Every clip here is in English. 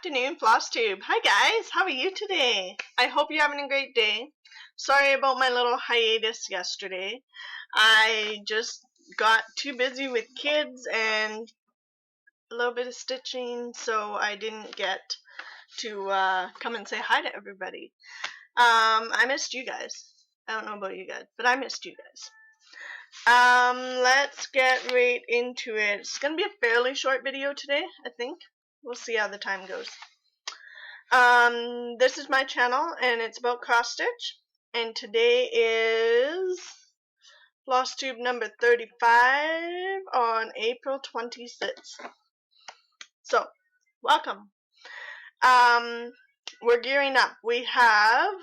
afternoon, Flosstube. Hi guys, how are you today? I hope you're having a great day. Sorry about my little hiatus yesterday. I just got too busy with kids and a little bit of stitching, so I didn't get to come and say hi to everybody. I missed you guys. I don't know about you guys, but I missed you guys. Let's get right into it. It's gonna be a fairly short video today, I think. We'll see how the time goes. This is my channel, and it's about cross stitch. And today is Flosstube number 35 on April 26th. So, welcome. We're gearing up. We have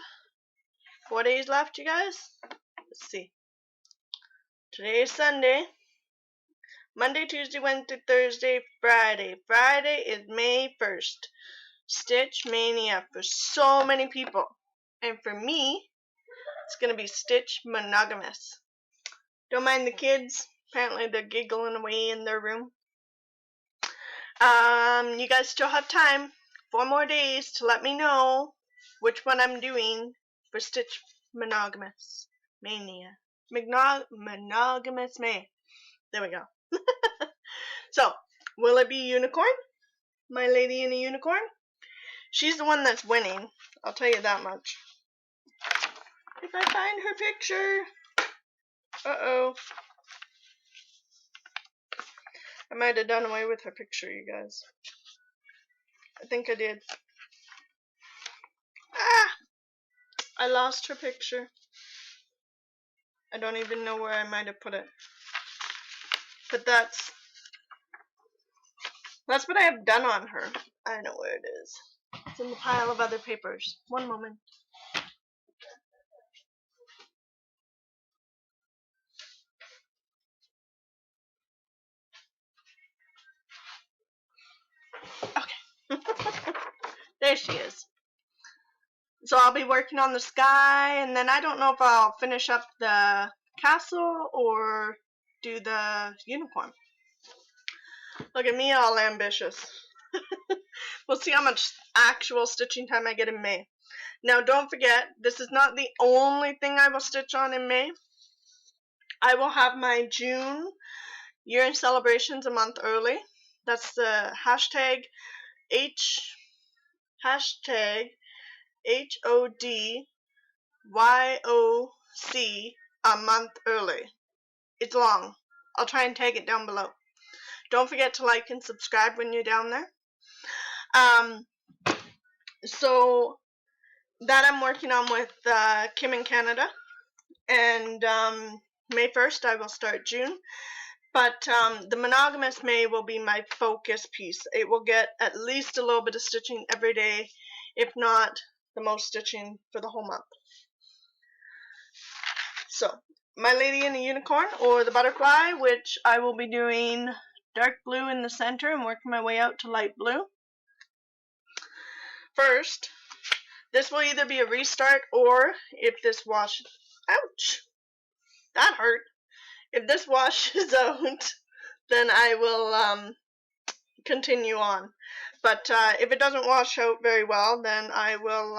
4 days left, you guys. Let's see. Today is Sunday. Monday, Tuesday, Wednesday, Thursday, Friday. Friday is May 1st. Stitch Mania for so many people. And for me, it's going to be Stitch Monogamous. Don't mind the kids. Apparently they're giggling away in their room. You guys still have time. 4 more days to let me know which one I'm doing for Stitch Monogamous Mania. Monogamous May. There we go. So, will it be Unicorn? My lady in a unicorn? She's the one that's winning. I'll tell you that much. If I find her picture. Uh-oh. I might have done away with her picture, you guys. I think I did. Ah! I lost her picture. I don't even know where I might have put it. But that's what I have done on her. I know where it is. It's in the pile of other papers. One moment. Okay. There she is. So I'll be working on the sky, and then I don't know if I'll finish up the castle or do the unicorn. Look at me, all ambitious. We'll see how much actual stitching time I get in May. Now don't forget, this is not the only thing I will stitch on in May. I will have my June year-end celebrations a month early. That's the hashtag HODYOC a month early. It's long. I'll try and tag it down below. Don't forget to like and subscribe when you're down there. So that I'm working on with Kim in Canada, and May 1st I will start June. But the Monogamous May will be my focus piece. It will get at least a little bit of stitching every day, if not the most stitching for the whole month. So, my lady in the unicorn, or the butterfly, which I will be doing dark blue in the center and working my way out to light blue. First, this will either be a restart, or if this washes, ouch, that hurt. If this washes out, then I will continue on. But if it doesn't wash out very well, then I will,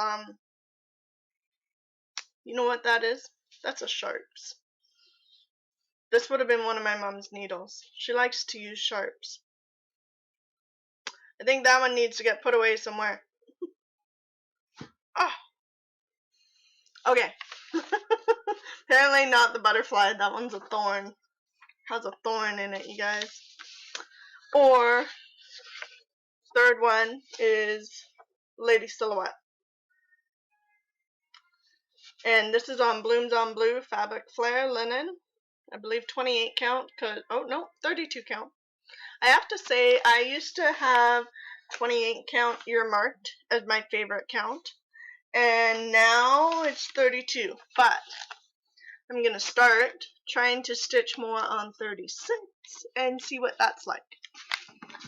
you know what that is? That's a sharps. This would have been one of my mom's needles. She likes to use sharps. I think that one needs to get put away somewhere. Oh. Okay. Apparently not the butterfly. That one's a thorn. Has a thorn in it, you guys. Or third one is Lady Silhouette. And this is on Blooms on Blue Fabric Flare Linen. I believe 28 count. Oh no, 32 count. I have to say, I used to have 28 count earmarked as my favorite count. And now it's 32. But I'm going to start trying to stitch more on 36 and see what that's like.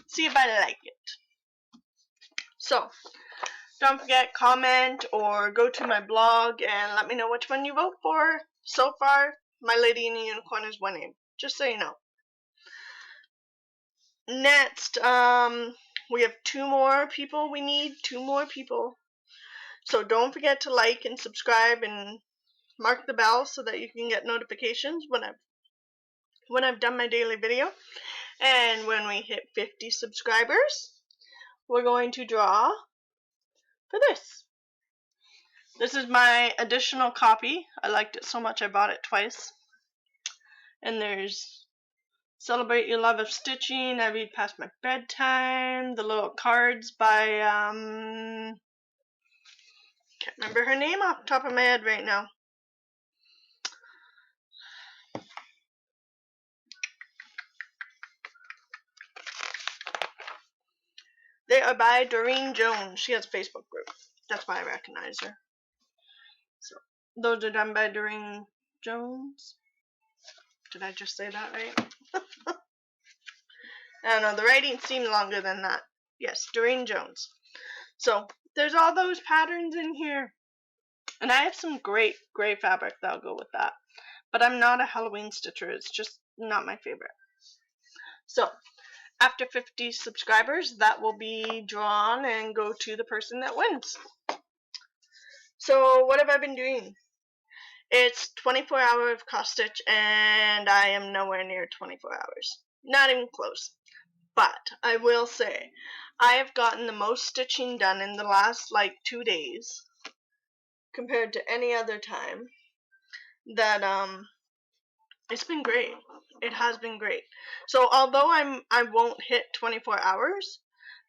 See if I like it. So, don't forget, comment or go to my blog and let me know which one you vote for. So far, my lady in the unicorn is winning. Just so you know. Next, We have 2 more people. We need 2 more people. So don't forget to like and subscribe and mark the bell so that you can get notifications when I've done my daily video. And when we hit 50 subscribers, we're going to draw for this. This is my additional copy. I liked it so much I bought it twice. And there's Celebrate Your Love of Stitching, I Read Past My Bedtime, the little cards by, can't remember her name off the top of my head right now. They are by Doreen Jones. She has a Facebook group. That's why I recognize her. So, those are done by Doreen Jones. Did I just say that right? I don't know. The writing seemed longer than that. Yes, Doreen Jones. So, there's all those patterns in here. And I have some great gray fabric that'll go with that. But I'm not a Halloween stitcher. It's just not my favorite. So, after 50 subscribers, that will be drawn and go to the person that wins. So, what have I been doing? It's 24 hours of cross stitch, and I am nowhere near 24 hours. Not even close. But I will say, I have gotten the most stitching done in the last, 2 days, compared to any other time, that, it's been great. It has been great. So, although I won't hit 24 hours,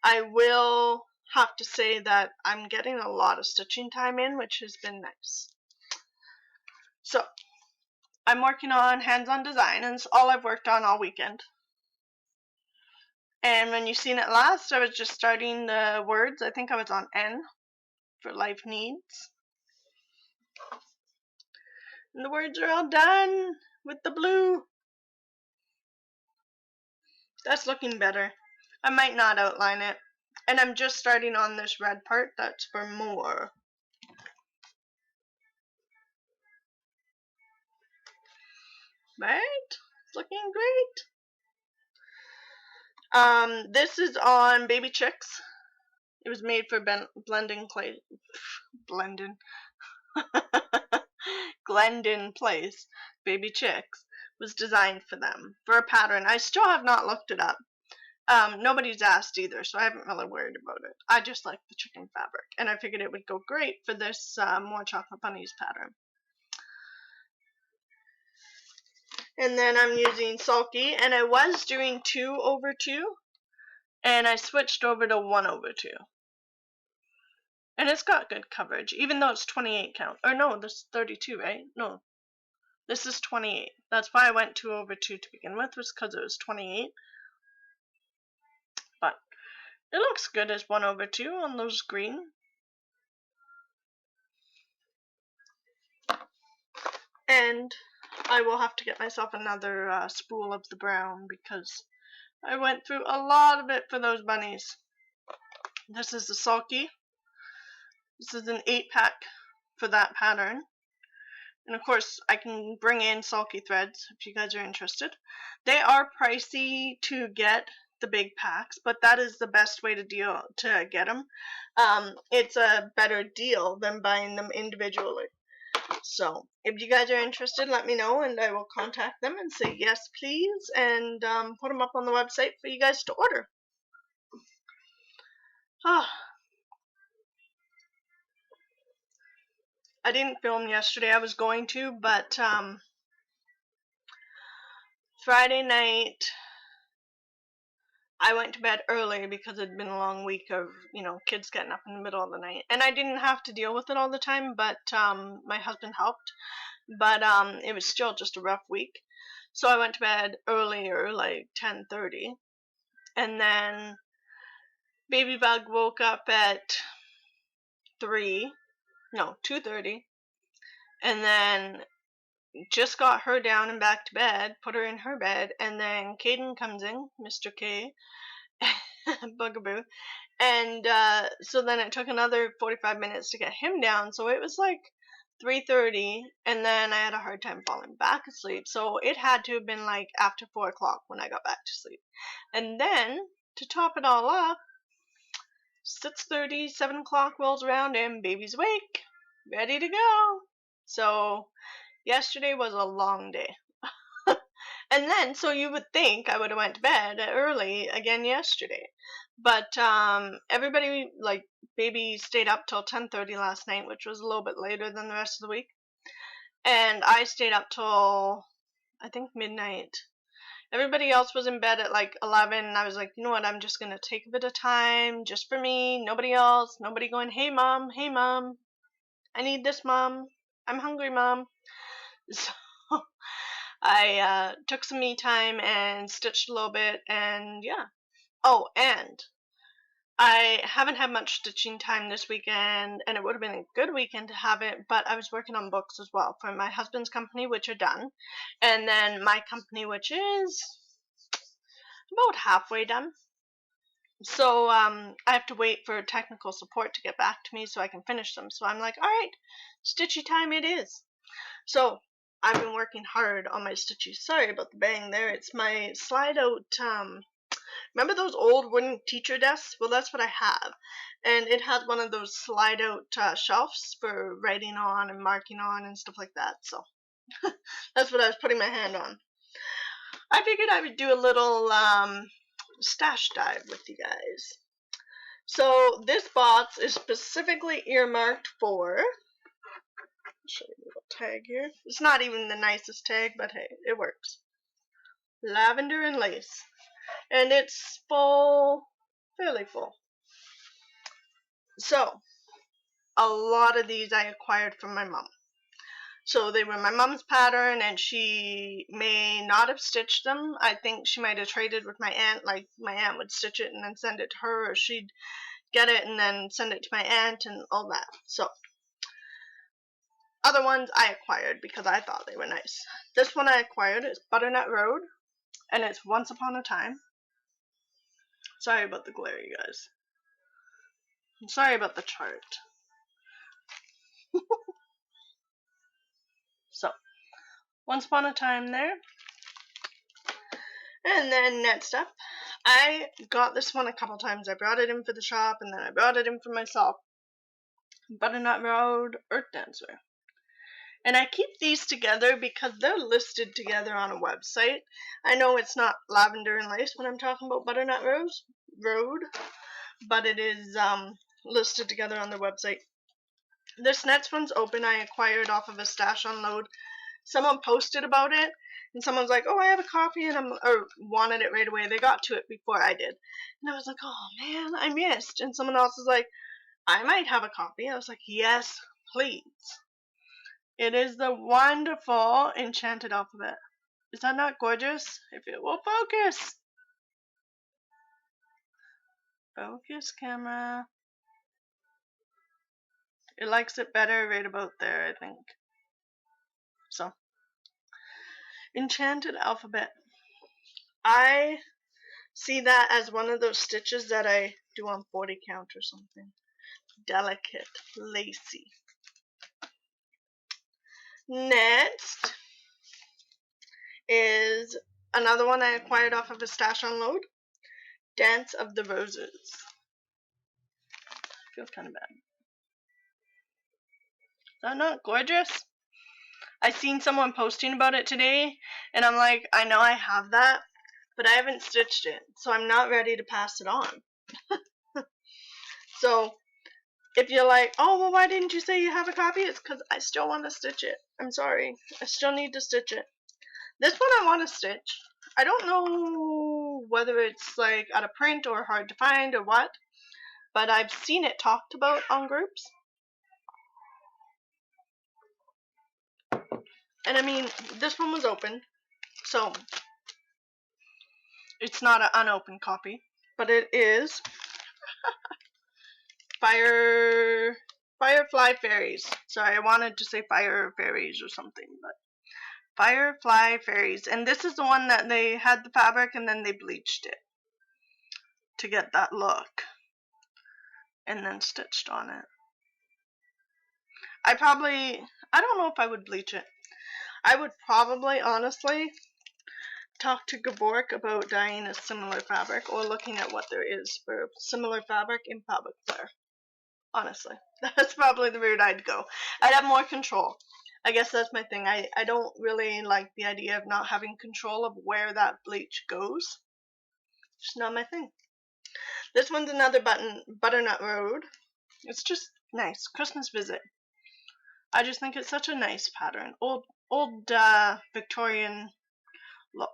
I will have to say that I'm getting a lot of stitching time in, which has been nice. So, I'm working on hands-on design, and it's all I've worked on all weekend. And when you seen it last, I was just starting the words. I think I was on N for life needs. And the words are all done with the blue. That's looking better. I might not outline it. And I'm just starting on this red part. That's for more. Right? It's looking great. This is on Baby Chicks. It was made for Glendon Place. Baby Chicks was designed for them for a pattern. I still have not looked it up. Nobody's asked either, so I haven't really worried about it. I just like the chicken fabric, and I figured it would go great for this More Chocolate Bunnies pattern. And then I'm using Sulky, and I was doing 2/2, and I switched over to 1/2. And it's got good coverage, even though it's 28 count. Or no, this is 32, right? No, this is 28. That's why I went 2/2 to begin with, was because it was 28. But it looks good as 1/2 on those green. And I will have to get myself another spool of the brown because I went through a lot of it for those bunnies. This is the Sulky. This is an 8-pack for that pattern. And of course, I can bring in Sulky threads if you guys are interested. They are pricey to get, the big packs, but that is the best way to get them. It's a better deal than buying them individually. So, if you guys are interested, let me know, and I will contact them and say yes, please, and put them up on the website for you guys to order. I didn't film yesterday. I was going to, but Friday night I went to bed early because it had been a long week of, kids getting up in the middle of the night. And I didn't have to deal with it all the time, but my husband helped. But it was still just a rough week. So I went to bed earlier, like 10:30. And then Baby Bug woke up at 2:30. And then just got her down and back to bed, put her in her bed, and then Caden comes in, Mr. K, bugaboo, and so then it took another 45 minutes to get him down, so it was like 3:30, and then I had a hard time falling back asleep, so it had to have been like after 4 o'clock when I got back to sleep. And then, to top it all up, 6:30, 7 o'clock rolls around and baby's awake, ready to go. So yesterday was a long day. And then, so you would think I would have went to bed early again yesterday. But everybody, like, baby stayed up till 10:30 last night, which was a little bit later than the rest of the week. And I stayed up till, I think, midnight. Everybody else was in bed at like 11, and I was like, you know what, I'm just going to take a bit of time just for me, nobody else, nobody going, hey mom, I need this, mom, I'm hungry, mom. So I took some me time and stitched a little bit, and yeah. Oh, and I haven't had much stitching time this weekend, and it would have been a good weekend to have it, but I was working on books as well for my husband's company, which are done, and then my company, which is about halfway done. So I have to wait for technical support to get back to me so I can finish them. So I'm like, all right, stitchy time it is. So I've been working hard on my stitchies. Sorry about the bang there. It's my slide out, remember those old wooden teacher desks? Well, that's what I have. And it has one of those slide out shelves for writing on and marking on and stuff like that. So that's what I was putting my hand on. I figured I would do a little stash dive with you guys. So this box is specifically earmarked for, I'll show you a little tag here. It's not even the nicest tag, but hey, it works. Lavender and lace. And it's full, fairly full. So, a lot of these I acquired from my mom. So they were my mom's pattern, and she may not have stitched them. I think she might have traded with my aunt, like my aunt would stitch it and then send it to her, or she'd get it and then send it to my aunt and all that. So, other ones I acquired because I thought they were nice. This one I acquired is Butternut Road, and it's Once Upon a Time. Sorry about the glare, you guys. I'm sorry about the chart. So, Once Upon a Time there. And then next up, I got this one a couple times. I brought it in for the shop, and then I brought it in for myself. Butternut Road Earth Dancer. And I keep these together because they're listed together on a website. I know it's not lavender and lace when I'm talking about Butternut Road, but it is listed together on the website. This next one's open. I acquired off of a stash unload. Someone posted about it, and someone's like, oh, I have a copy, and or wanted it right away. They got to it before I did. And I was like, oh man, I missed. And someone else is like, I might have a copy. I was like, yes, please. It is the wonderful Enchanted Alphabet. Is that not gorgeous? If it will focus. Focus, camera. It likes it better right about there, I think. So, Enchanted Alphabet. I see that as one of those stitches that I do on 40 count or something. Delicate, lacy. Next is another one I acquired off of a stash unload. Dance of the Roses. Feels kind of bad. Is that not gorgeous? I seen someone posting about it today, and I'm like, I know I have that, but I haven't stitched it, so I'm not ready to pass it on. So, if you're like, oh, well, why didn't you say you have a copy? It's because I still want to stitch it. I'm sorry. I still need to stitch it. This one I want to stitch. I don't know whether it's like out of print or hard to find or what, but I've seen it talked about on groups. And I mean, this one was open, so it's not an unopened copy, but it is Firefly Fairies. Sorry, I wanted to say Fire Fairies or something, but Firefly Fairies. And this is the one that they had the fabric and then they bleached it to get that look and then stitched on it. I don't know if I would bleach it. I would probably, honestly, talk to Gavork about dyeing a similar fabric or looking at what there is for similar fabric in fabric flare. Honestly, that's probably the route I'd go. I'd have more control. I guess that's my thing. I don't really like the idea of not having control of where that bleach goes. It's not my thing. This one's another Butternut Road. It's just nice. Christmas visit. I just think it's such a nice pattern. Old Victorian look.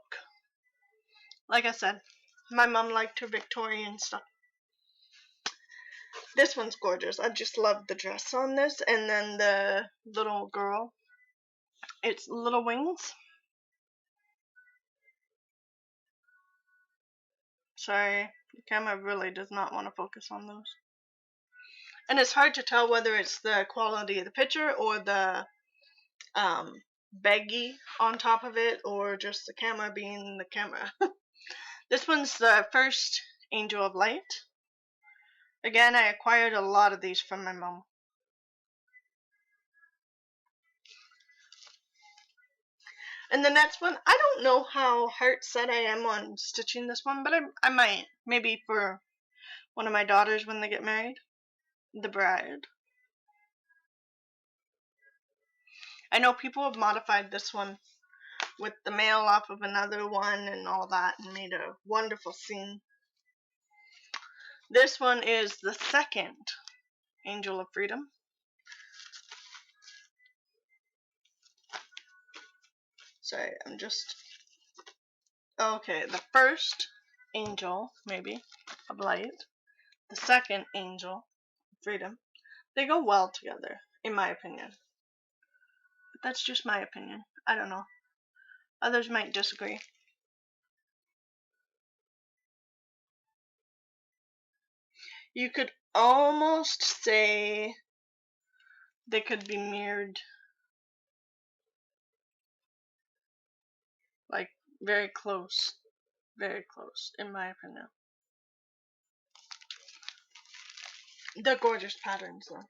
Like I said, my mom liked her Victorian stuff. This one's gorgeous. I just love the dress on this. And then the little girl. It's little wings. Sorry, the camera really does not want to focus on those. And it's hard to tell whether it's the quality of the picture or the baggy on top of it, or just the camera being the camera. This one's the first Angel of Light. Again, I acquired a lot of these from my mom. And the next one, I don't know how heart set I am on stitching this one, but I might. Maybe for one of my daughters when they get married. The Bride. I know people have modified this one with the male off of another one and all that and made a wonderful scene. This one is the second Angel of Freedom. Sorry, I'm just... Okay, the first Angel, maybe, of Light. The second Angel of Freedom. They go well together, in my opinion. But that's just my opinion. I don't know. Others might disagree. You could almost say they could be mirrored. Like, very close. Very close, in my opinion. They're gorgeous patterns, though.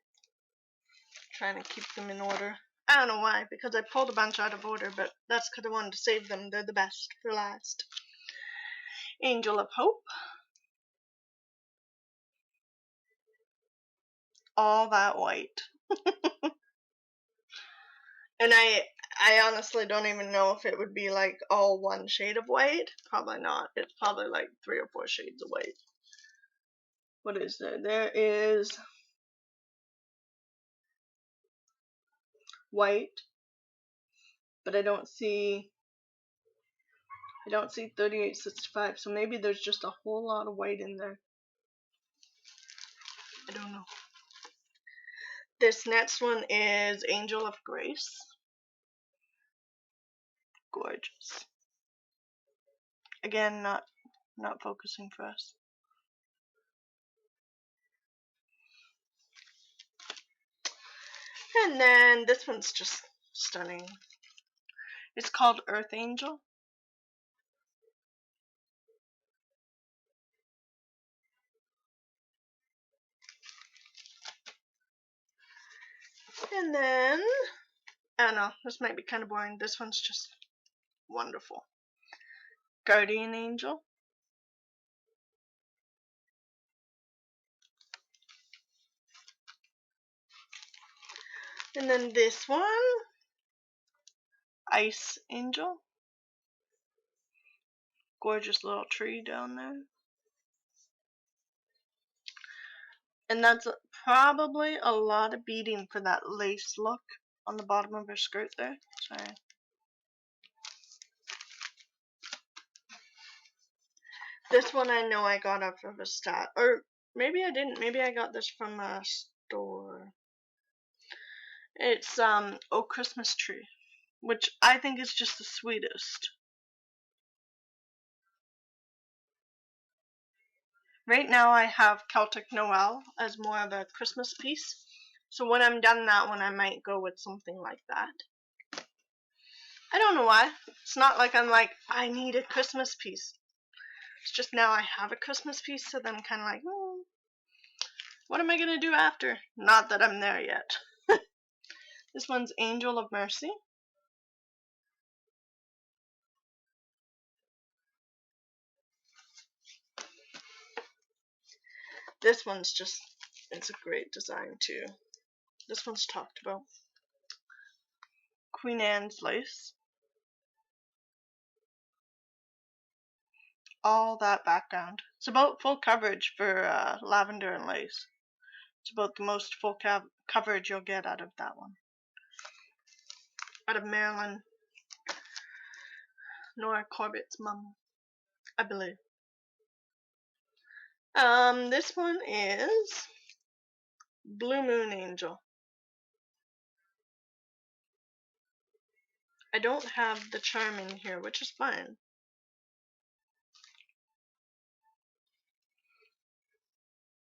Trying to keep them in order. I don't know why, because I pulled a bunch out of order, but that's because I wanted to save them. They're the best for last. Angel of Hope. All that white. And I honestly don't even know if it would be like all one shade of white. Probably not. It's probably like 3 or 4 shades of white. What is there? There is white, but I don't see 3865, so maybe there's just a whole lot of white in there. I don't know. This next one is Angel of Grace. Gorgeous. Again, not focusing for us. And then this one's just stunning. It's called Earth Angel. And then, I don't know, this might be kind of boring. This one's just wonderful. Guardian Angel. And then this one, Ice Angel. Gorgeous little tree down there. And that's probably a lot of beading for that lace look on the bottom of her skirt there. Sorry. This one I know I got off of a stat. Or maybe I didn't. Maybe I got this from a store. It's Oh Christmas Tree, which I think is just the sweetest. Right now I have Celtic Noel as more of a Christmas piece. So when I'm done that one, I might go with something like that. I don't know why. It's not like I'm like, I need a Christmas piece. It's just now I have a Christmas piece, so then I'm kind of like, what am I going to do after? Not that I'm there yet. This one's Angel of Mercy. This one's just, it's a great design too. This one's talked about. Queen Anne's lace. All that background. It's about full coverage for lavender and lace. It's about the most full coverage you'll get out of that one. Out of Marilyn Nora Corbett's mum, I believe. This one is Blue Moon Angel. I don't have the charm in here, which is fine.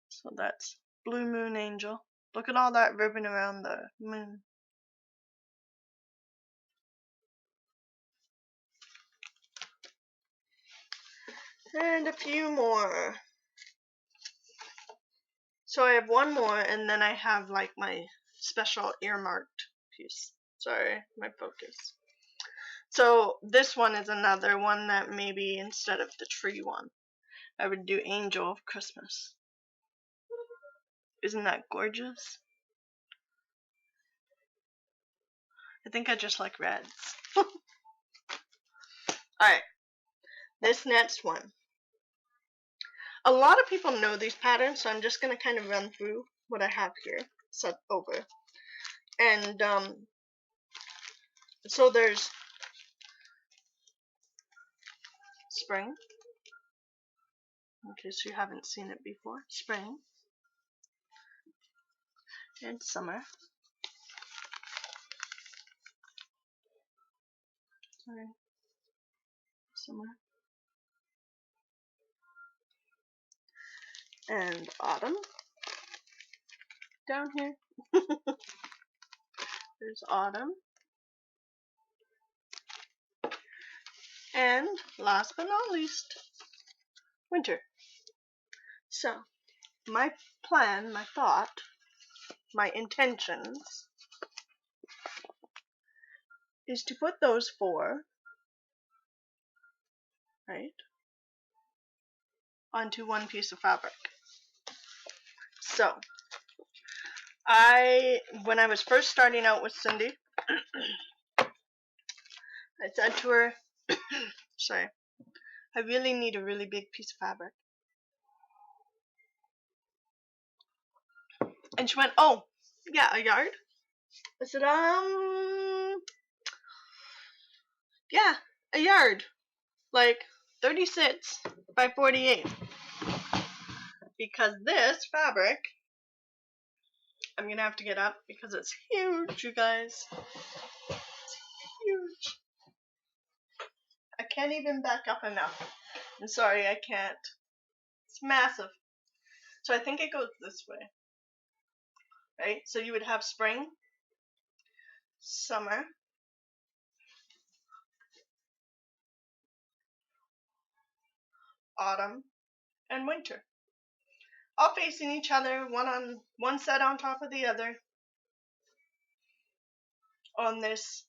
So that's Blue Moon Angel. Look at all that ribbon around the moon. And a few more. So I have one more, and then I have like my special earmarked piece. Sorry, my focus. So this one is another one that maybe instead of the tree one, I would do Angel of Christmas. Isn't that gorgeous? I think I just like reds. Alright, this next one. A lot of people know these patterns, so I'm just going to kind of run through what I have here set over. And so there's spring, in case you haven't seen it before. Spring and summer. Sorry. Summer. And autumn. Down here. There's autumn. And last but not least, winter. So, my plan, my thought, my intentions is to put those four, right, onto one piece of fabric. So, when I was first starting out with Cindy, I said to her, sorry, I really need a really big piece of fabric. And she went, oh, yeah, a yard? I said, yeah, a yard. Like 36 by 48. Because this fabric, I'm going to have to get up because it's huge, you guys. It's huge. I can't even back up enough. I'm sorry, I can't. It's massive. So I think it goes this way. Right? So you would have spring, summer, autumn, and winter. All facing each other, one set on top of the other, on this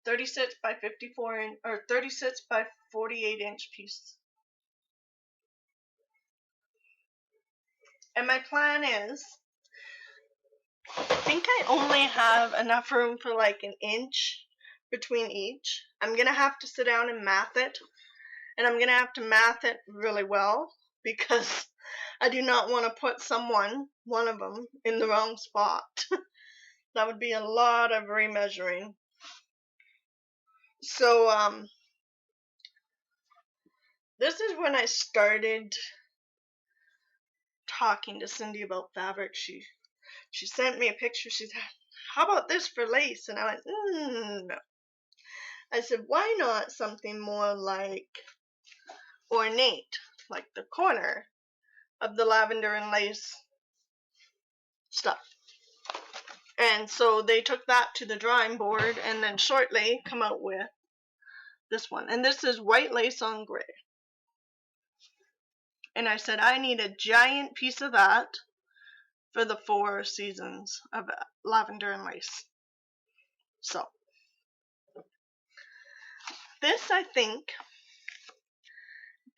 36 by 54 or 36 by 48 inch piece. And my plan is, I think I only have enough room for like an inch between each. I'm gonna have to sit down and math it, and I'm gonna have to math it really well because I do not want to put one of them, in the wrong spot. That would be a lot of remeasuring. So, this is when I started talking to Cindy about fabric. She sent me a picture. She said, how about this for lace? And I went, no. I said, why not something more like ornate, like the corner of the lavender and lace stuff. And so they took that to the drawing board and then shortly come out with this one. And this is white lace on gray. And I said, I need a giant piece of that for the 4 seasons of lavender and lace. So, this I think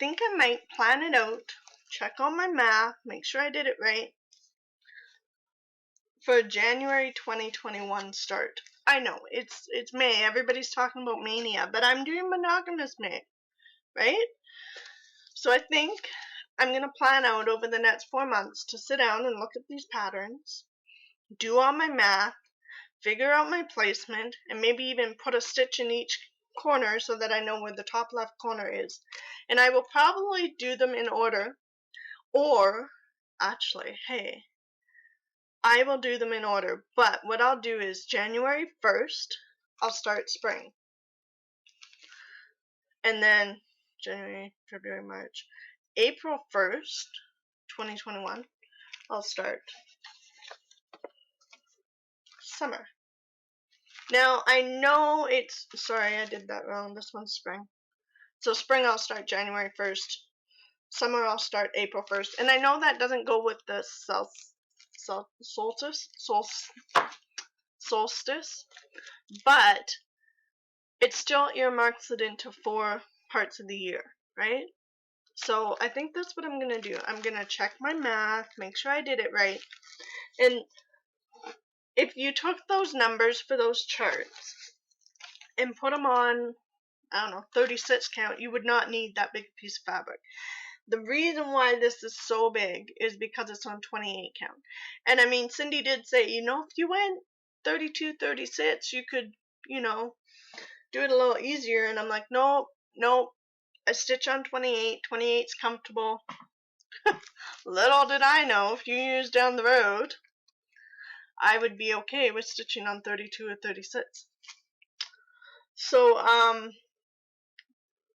I might plan it out check on my math, make sure I did it right. For January 2021 start. I know, it's May. Everybody's talking about mania, but I'm doing monogamous May, right? So I think I'm going to plan out over the next 4 months to sit down and look at these patterns, do all my math, figure out my placement, and maybe even put a stitch in each corner so that I know where the top left corner is. And I will probably do them in order, or actually, hey, I will do them in order, but what I'll do is January 1st, I'll start spring. And then January, February, March, April 1st, 2021, I'll start summer. Now, I know it's, sorry, I did that wrong. This one's spring. So spring, I'll start January 1st. Summer, I'll start April 1st. And I know that doesn't go with the solstice, but it still earmarks it into 4 parts of the year, right? So I think that's what I'm going to do. I'm going to check my math, make sure I did it right. And if you took those numbers for those charts and put them on, I don't know, 36 count, you would not need that big piece of fabric. The reason why this is so big is because it's on 28 count. And I mean, Cindy did say, if you went 32, 36, you could, do it a little easier. And I'm like, nope. I stitch on 28. 28's comfortable. Little did I know, if you use down the road, I would be okay with stitching on 32 or 36. So,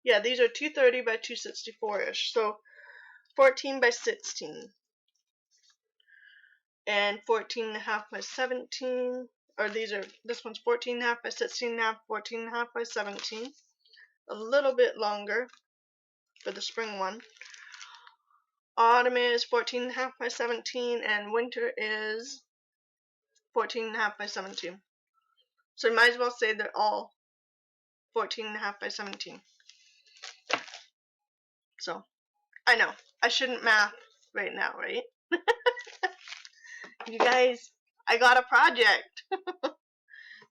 yeah, these are 230 by 264-ish. So, 14 by 16. And 14.5 by 17. Or this one's 14.5 by 16.5, 14.5 by 17. A little bit longer for the spring one. Autumn is 14.5 by 17, and winter is 14.5 by 17. So you might as well say they're all 14.5 by 17. So, I know, I shouldn't math right now, right? You guys, I got a project.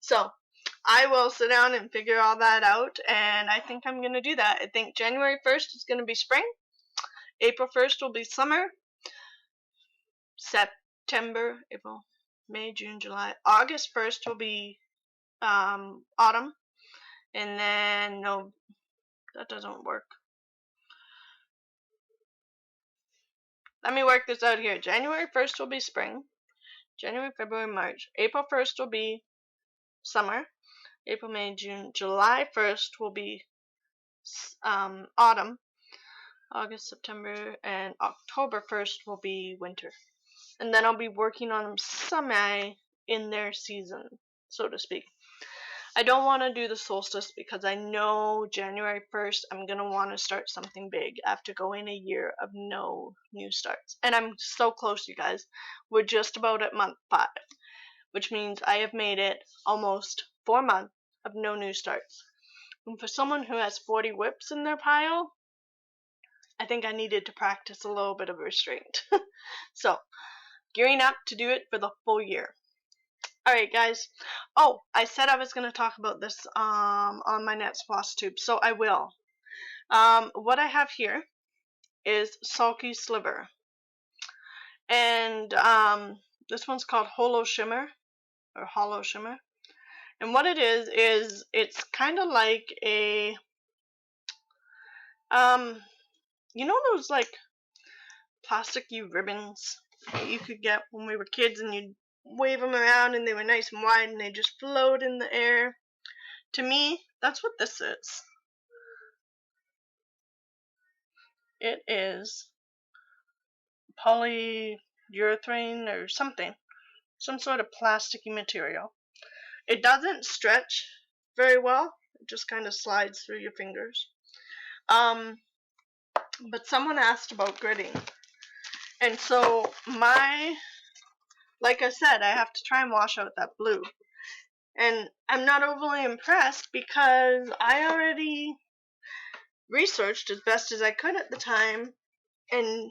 So, I will sit down and figure all that out, and I think I'm going to do that. I think January 1st is going to be spring. April 1st will be summer. September, April, May, June, July. August 1st will be autumn. And then, no, that doesn't work. Let me work this out here. January 1st will be spring. January, February, March. April 1st will be summer. April, May, June. July 1st will be autumn. August, September, and October 1st will be winter. And then I'll be working on them semi in their season, so to speak. I don't want to do the solstice because I know January 1st I'm going to want to start something big after going a year of no new starts. And I'm so close, you guys. We're just about at month 5, which means I have made it almost 4 months of no new starts. And for someone who has 40 whips in their pile, I think I needed to practice a little bit of restraint. So, gearing up to do it for the full year. Alright, guys. Oh, I said I was going to talk about this on my next Flosstube, so I will. What I have here is Sulky Sliver. And this one's called Hollow Shimmer. And what it is it's kind of like a, those like plasticky ribbons that you could get when we were kids, and you'd wave them around and they were nice and wide and they just float in the air. To me, that's what this is. It is polyurethane or something, some sort of plasticky material. It doesn't stretch very well. It just kind of slides through your fingers. But someone asked about gridding. And so like I said, I have to try and wash out that blue. And I'm not overly impressed because I already researched as best as I could at the time, and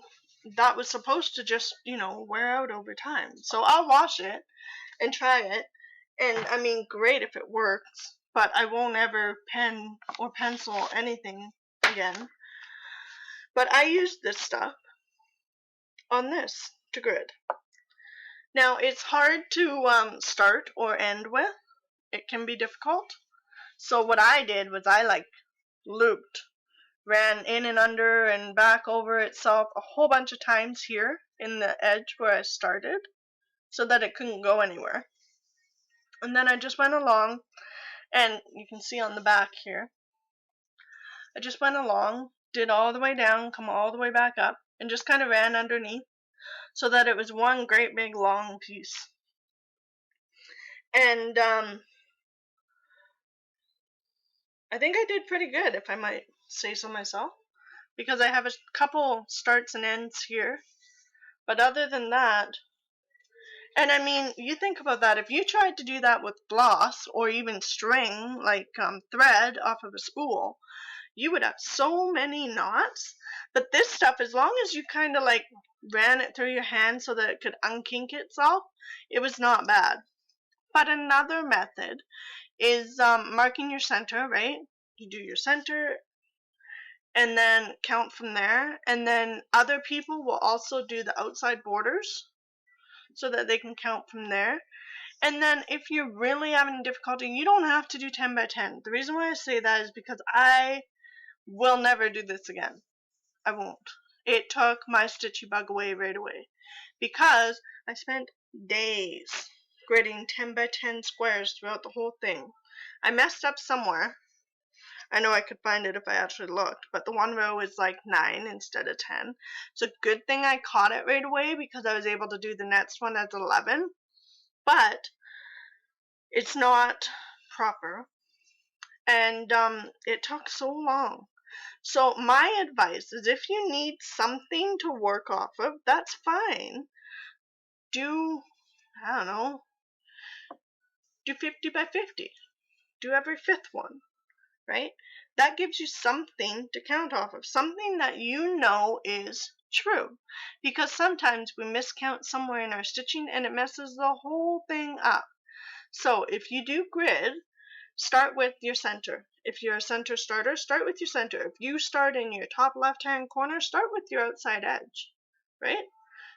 that was supposed to just, wear out over time. So I'll wash it and try it. And I mean, great if it works, but I won't ever pen or pencil anything again. But I used this stuff on this to grid. Now, it's hard to start or end with. It can be difficult. So what I did was I looped, ran in and under and back over itself a whole bunch of times here in the edge where I started so that it couldn't go anywhere. And then I just went along, and you can see on the back here, I just went along, did all the way down, come all the way back up, and just kind of ran underneath so that it was one great big long piece. And I think I did pretty good, if I might say so myself, because I have a couple starts and ends here. But other than that, and I mean, you think about that, if you tried to do that with floss or even string, like thread off of a spool, you would have so many knots. But this stuff, as long as you kind of ran it through your hand so that it could unkink itself, it was not bad. But another method is marking your center, right? You do your center and then count from there, and then other people will also do the outside borders so that they can count from there. And then if you're really having difficulty, you don't have to do 10 by 10. The reason why I say that is because I will never do this again. I won't. It took my stitchy bug away right away because I spent days gridding 10 by 10 squares throughout the whole thing. I messed up somewhere. I know I could find it if I actually looked, but the one row is 9 instead of 10. It's a good thing I caught it right away because I was able to do the next one as 11, but it's not proper, and it took so long. So my advice is, if you need something to work off of, that's fine. Do, I don't know, do 50 by 50. Do every fifth one, right? That gives you something to count off of, something that you know is true. Because sometimes we miscount somewhere in our stitching and it messes the whole thing up. So if you do grid, start with your center. If you're a center starter, start with your center. If you start in your top left-hand corner, start with your outside edge, right?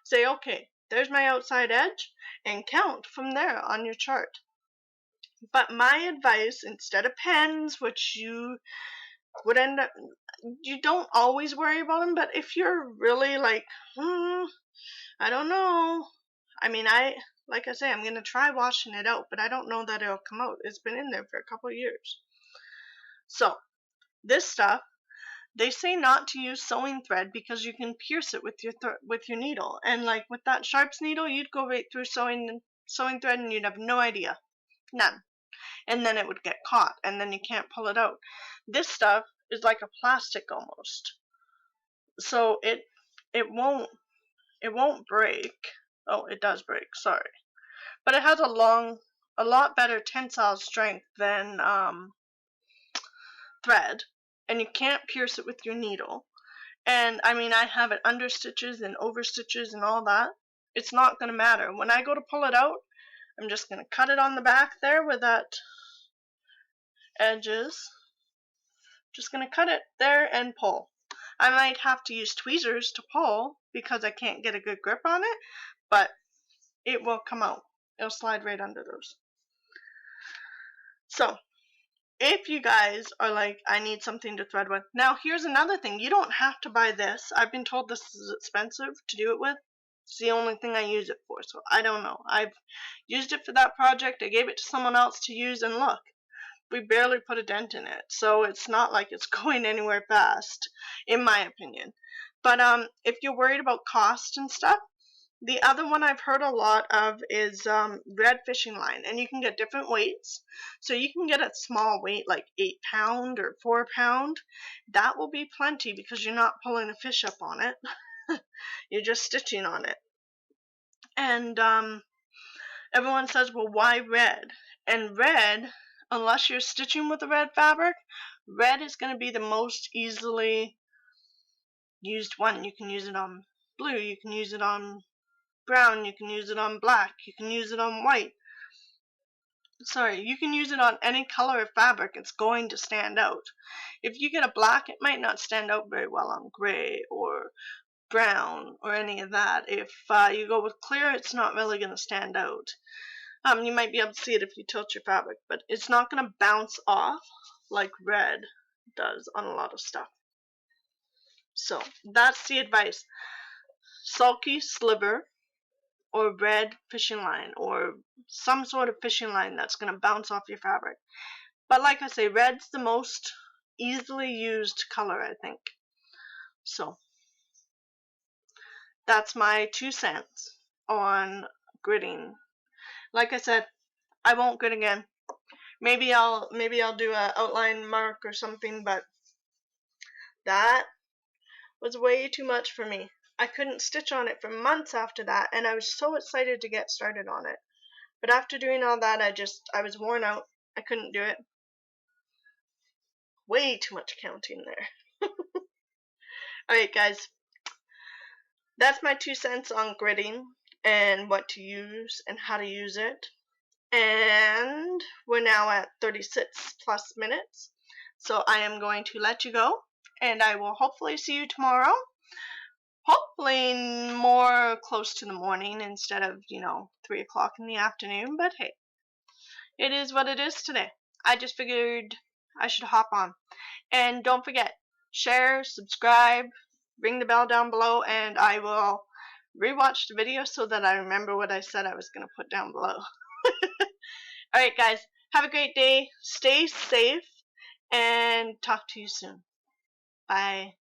Say, okay, there's my outside edge, and count from there on your chart. But my advice, instead of pens, which you would end up, you don't always worry about them, but if you're really I don't know. I mean, like I say, I'm going to try washing it out, but I don't know that it'll come out. It's been in there for a couple of years. So, this stuff, they say not to use sewing thread because you can pierce it with your needle. And with that sharps needle, you'd go right through sewing thread and you'd have no idea. None. And then it would get caught, and then you can't pull it out. This stuff is like a plastic almost. So it won't break. Oh, it does break, sorry. But it has a lot better tensile strength than thread, and you can't pierce it with your needle. And I mean, I have it under stitches and over stitches and all that. It's not going to matter. When I go to pull it out, I'm just going to cut it on the back there where that edge is. Just going to cut it there and pull. I might have to use tweezers to pull because I can't get a good grip on it, but it will come out. It'll slide right under those. So, if you guys are like, I need something to thread with. Now, here's another thing. You don't have to buy this. I've been told this is expensive to do it with. It's the only thing I use it for, so I don't know. I've used it for that project. I gave it to someone else to use, and look, we barely put a dent in it. So it's not like it's going anywhere fast, in my opinion. But if you're worried about cost and stuff, the other one I've heard a lot of is red fishing line, and you can get different weights. So you can get a small weight like 8 pound or 4 pound. That will be plenty because you're not pulling a fish up on it. You're just stitching on it. And everyone says, well, why red? And red, unless you're stitching with a red fabric, red is going to be the most easily used one. You can use it on blue, you can use it on brown, you can use it on black, you can use it on white. Sorry, you can use it on any color of fabric. It's going to stand out. If you get a black, it might not stand out very well on gray or brown or any of that. If you go with clear, it's not really going to stand out. You might be able to see it if you tilt your fabric, but it's not going to bounce off like red does on a lot of stuff. So that's the advice. Sulky sliver or red fishing line or some sort of fishing line that's going to bounce off your fabric. But like I say, red's the most easily used color, I think. So that's my 2 cents on gridding. Like I said, I won't grid again. Maybe I'll do an outline mark or something, but that was way too much for me. I couldn't stitch on it for months after that, and I was so excited to get started on it. But after doing all that, I was worn out. I couldn't do it. Way too much counting there. Alright guys, that's my 2 cents on gridding and what to use and how to use it. And we're now at 36 plus minutes. So I am going to let you go, and I will hopefully see you tomorrow. Hopefully more close to the morning instead of, 3 o'clock in the afternoon. But hey, it is what it is today. I just figured I should hop on. And don't forget, share, subscribe, ring the bell down below, and I will rewatch the video so that I remember what I said I was going to put down below. Alright guys, have a great day, stay safe, and talk to you soon. Bye.